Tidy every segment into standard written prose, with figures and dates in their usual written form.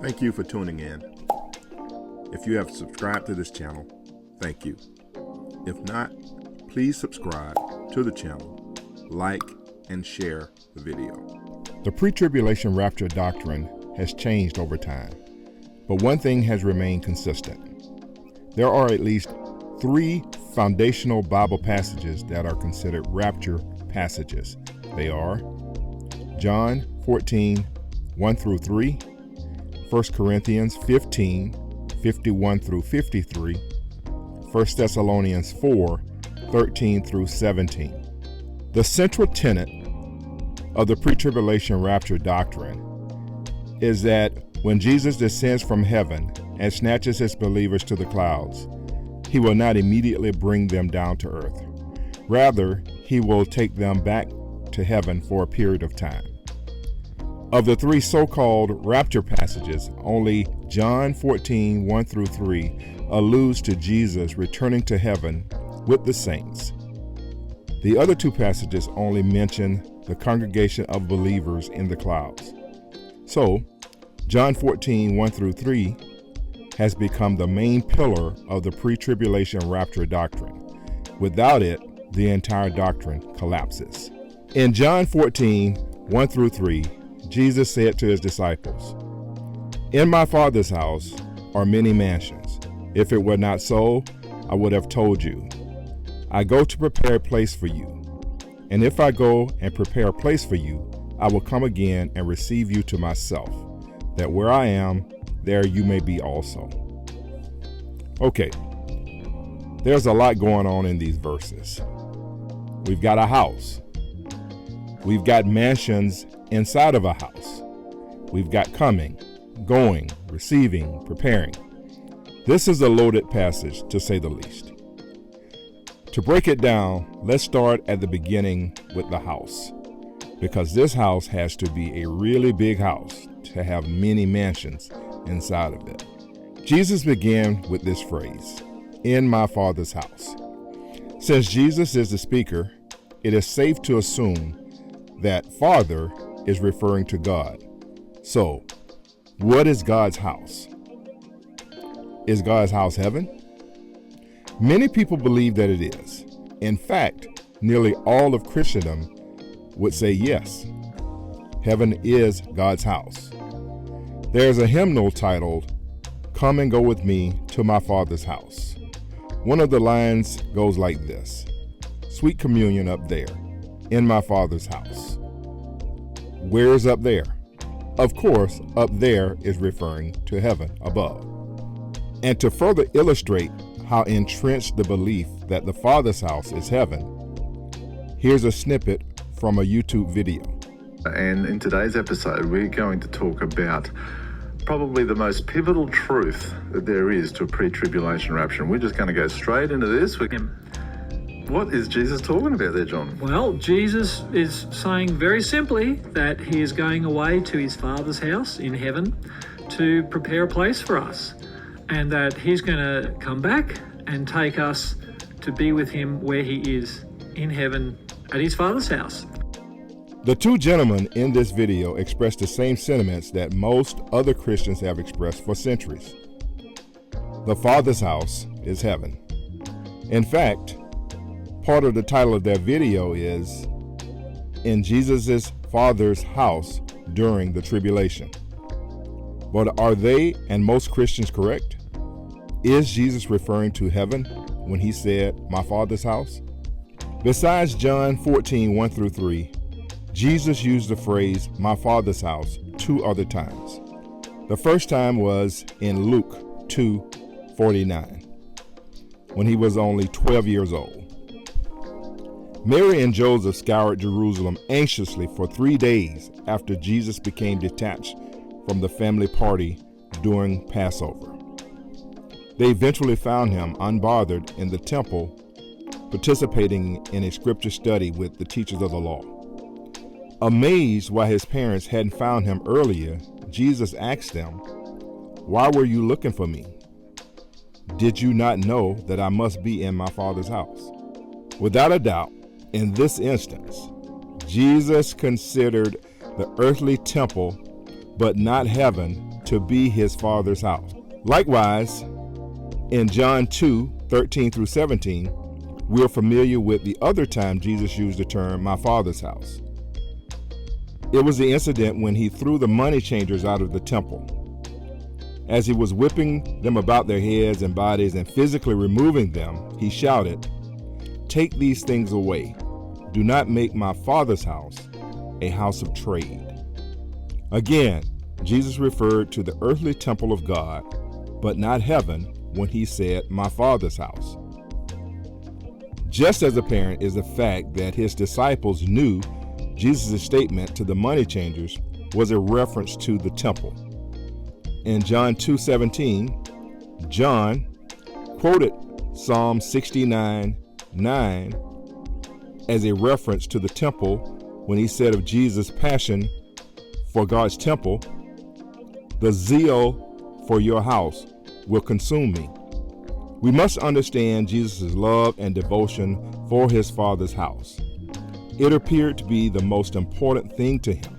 Thank you for tuning in. If you have subscribed to this channel, thank you. If not, please subscribe to the channel, like, and share the video. The pre-tribulation rapture doctrine has changed over time, but one thing has remained consistent. There are at least 3 foundational Bible passages that are considered rapture passages. They are John 14, 1 through 3, 1 Corinthians 15, 51 through 53, 1 Thessalonians 4, 13 through 17. The central tenet of the pre-tribulation rapture doctrine is that when Jesus descends from heaven and snatches his believers to the clouds, he will not immediately bring them down to earth. Rather, he will take them back to heaven for a period of time. Of the 3 so-called rapture passages, only John 14, 1 through 3 alludes to Jesus returning to heaven with the saints. The other 2 passages only mention the congregation of believers in the clouds. So, John 14, 1 through 3 has become the main pillar of the pre-tribulation rapture doctrine. Without it, the entire doctrine collapses. In John 14, 1 through 3, Jesus said to his disciples, "In my Father's house are many mansions. If it were not so, I would have told you. I go to prepare a place for you. And if I go and prepare a place for you, I will come again and receive you to myself, that where I am, there you may be also." Okay, there's a lot going on in these verses. We've got a house. We've got mansions inside of a house. We've got coming, going, receiving, preparing. This is a loaded passage, to say the least. To break it down, let's start at the beginning with the house, because this house has to be a really big house to have many mansions inside of it. Jesus began with this phrase, "In my Father's house." Since Jesus is the speaker, it is safe to assume that Father is referring to God. So, what is God's house? Is God's house heaven? Many people believe that it is. In fact, nearly all of Christendom would say yes. Heaven is God's house. There's a hymnal titled, "Come and Go With Me to My Father's House." One of the lines goes like this: "Sweet communion up there, in my Father's house." Where's up there? Of course, up there is referring to heaven above. And to further illustrate how entrenched the belief that the Father's house is heaven, here's a snippet from a YouTube video. And in today's episode, we're going to talk about probably the most pivotal truth that there is to a pre-tribulation rapture. And we're just going to go straight into this. What is Jesus talking about there, John? Well, Jesus is saying very simply that he is going away to his Father's house in heaven to prepare a place for us, and that he's going to come back and take us to be with him where he is in heaven at his Father's house. The 2 gentlemen in this video express the same sentiments that most other Christians have expressed for centuries. The Father's house is heaven. In fact, part of the title of their video is "In Jesus' Father's House During the Tribulation." But are they and most Christians correct? Is Jesus referring to heaven when he said, "My Father's house"? Besides John 14, 1 through 3, Jesus used the phrase "my Father's house" 2 other times. The first time was in Luke 2:49, when he was only 12 years old. Mary and Joseph scoured Jerusalem anxiously for 3 days after Jesus became detached from the family party during Passover. They eventually found him unbothered in the temple, participating in a scripture study with the teachers of the law. Amazed why his parents hadn't found him earlier, Jesus asked them, "Why were you looking for me? Did you not know that I must be in my Father's house?" Without a doubt, in this instance, Jesus considered the earthly temple, but not heaven, to be his Father's house. Likewise, in John 2:13 through 17, we're familiar with the other time Jesus used the term my Father's house. It was the incident when he threw the money changers out of the temple. As he was whipping them about their heads and bodies and physically removing them, he shouted, "Take these things away. Do not make my Father's house a house of trade." Again, Jesus referred to the earthly temple of God, but not heaven, when he said, "my Father's house." Just as apparent is the fact that his disciples knew Jesus' statement to the money changers was a reference to the temple. In John 2:17, John quoted Psalm 69:9 as a reference to the temple when he said of Jesus' passion for God's temple, "The zeal for your house will consume me." We must understand Jesus' love and devotion for his Father's house. It appeared to be the most important thing to him.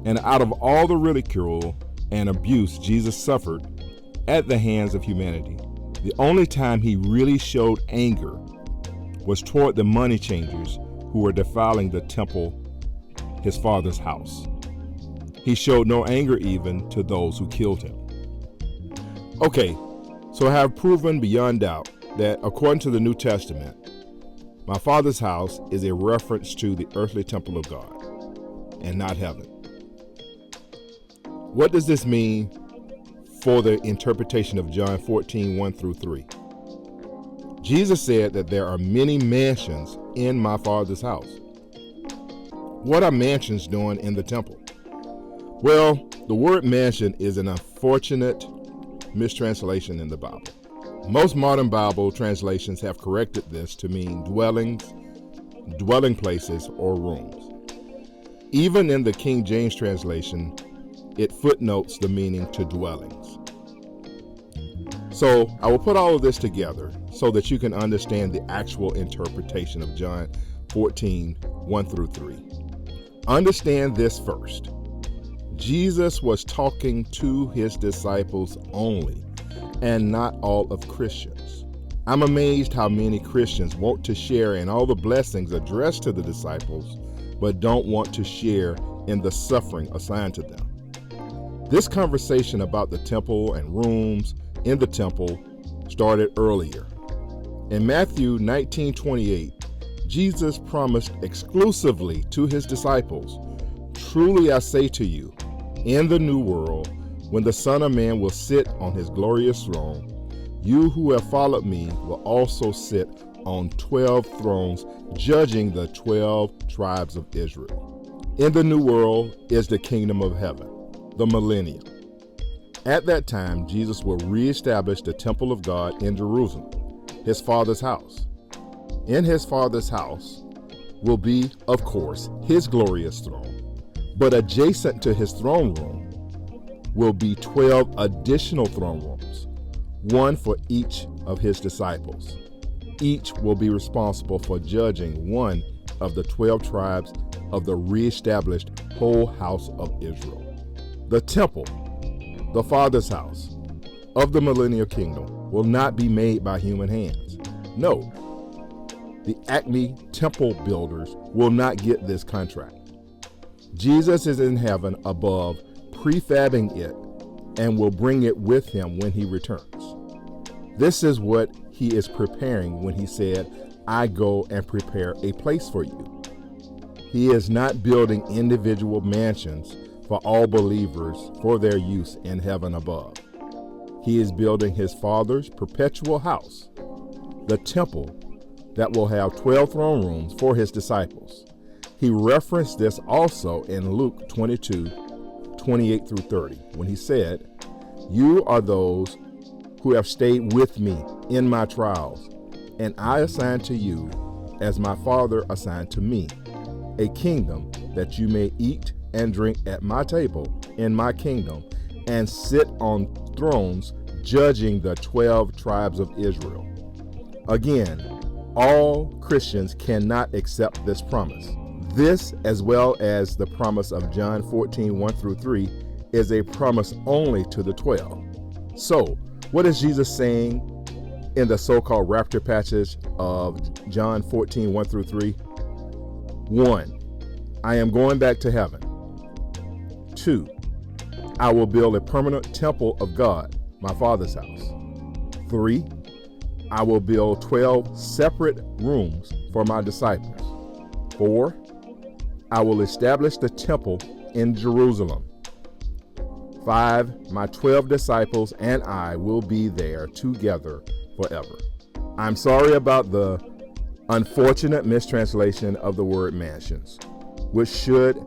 And out of all the ridicule and abuse Jesus suffered at the hands of humanity, the only time he really showed anger was toward the money changers who were defiling the temple, his Father's house. He showed no anger even to those who killed him. Okay, so I have proven beyond doubt that according to the New Testament, my Father's house is a reference to the earthly temple of God and not heaven. What does this mean for the interpretation of John 14:1 through 3? Jesus said that there are many mansions in my Father's house. What are mansions doing in the temple? Well, the word mansion is an unfortunate mistranslation in the Bible. Most modern Bible translations have corrected this to mean dwellings, dwelling places, or rooms. Even in the King James translation, it footnotes the meaning to dwellings. So I will put all of this together so that you can understand the actual interpretation of John 14:1 through 3. Understand this first. Jesus was talking to his disciples only, and not all of Christians. I'm amazed how many Christians want to share in all the blessings addressed to the disciples, but don't want to share in the suffering assigned to them. This conversation about the temple and rooms in the temple started earlier. In Matthew 19:28, Jesus promised exclusively to his disciples, "Truly I say to you, in the new world, when the Son of Man will sit on his glorious throne, you who have followed me will also sit on 12 thrones, judging the 12 tribes of Israel." In the new world is the kingdom of heaven, the millennium. At that time, Jesus will reestablish the temple of God in Jerusalem, his Father's house. In his Father's house will be, of course, his glorious throne, but adjacent to his throne room will be 12 additional throne rooms, one for each of his disciples. Each will be responsible for judging one of the 12 tribes of the reestablished whole house of Israel. The temple, the Father's house of the millennial kingdom, will not be made by human hands. No, the Acme temple builders will not get this contract. Jesus is in heaven above, prefabbing it, and will bring it with him when he returns. This is what he is preparing when he said, "I go and prepare a place for you." He is not building individual mansions for all believers for their use in heaven above. He is building his Father's perpetual house, the temple that will have 12 throne rooms for his disciples. He referenced this also in Luke 22:28 through 30, when he said, "You are those who have stayed with me in my trials, and I assign to you, as my Father assigned to me, a kingdom that you may eat and drink at my table in my kingdom, and sit on thrones judging the 12 tribes of Israel." Again, all Christians cannot accept this promise. This, as well as the promise of John 14:1 through 3, is a promise only to the 12. So, what is Jesus saying in the so-called rapture passage of John 14, 1 through 3? 1, I am going back to heaven. 2, I will build a permanent temple of God, my Father's house. 3, I will build 12 separate rooms for my disciples. 4, I will establish the temple in Jerusalem. 5, my 12 disciples and I will be there together forever. I'm sorry about the unfortunate mistranslation of the word mansions, which should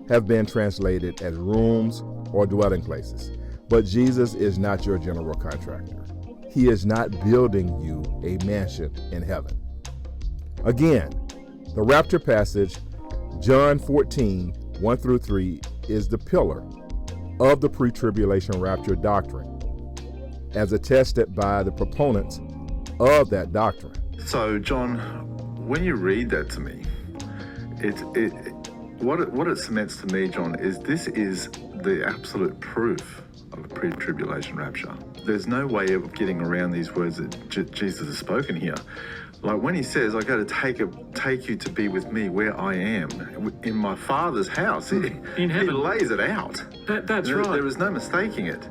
have been translated as rooms or dwelling places. But Jesus is not your general contractor. He is not building you a mansion in heaven. Again, the rapture passage, John 14, 1 through 3, is the pillar of the pre-tribulation rapture doctrine, as attested by the proponents of that doctrine. So, John, when you read that to me, what it cements to me, John, is this is the absolute proof of a pre-tribulation rapture. There's no way of getting around these words that Jesus has spoken here. Like when he says, I go to take you to be with me where I am, in my Father's house. In heaven. He lays it out. That's right. There is no mistaking it.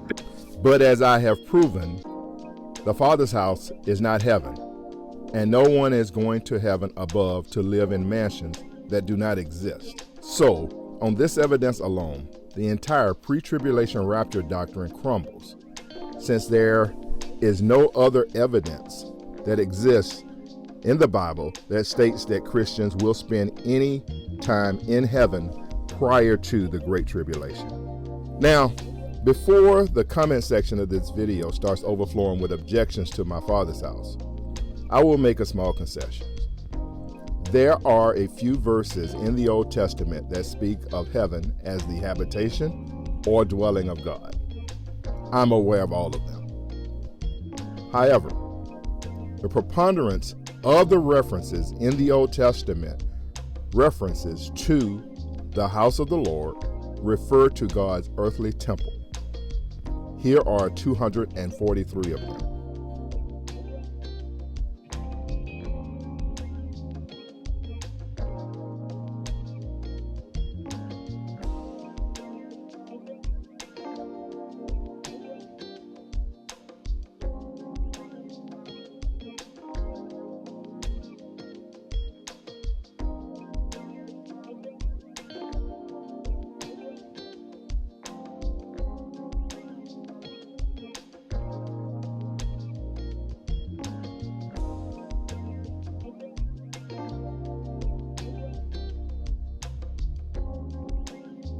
But as I have proven, the Father's house is not heaven, and no one is going to heaven above to live in mansions that do not exist. So, on this evidence alone, the entire pre-tribulation rapture doctrine crumbles, since there is no other evidence that exists in the Bible that states that Christians will spend any time in heaven prior to the Great Tribulation. Now, before the comment section of this video starts overflowing with objections to my Father's house, I will make a small concession. There are a few verses in the Old Testament that speak of heaven as the habitation or dwelling of God. I'm aware of all of them. However, the preponderance of the references in the Old Testament references to the house of the Lord refer to God's earthly temple. Here are 243 of them.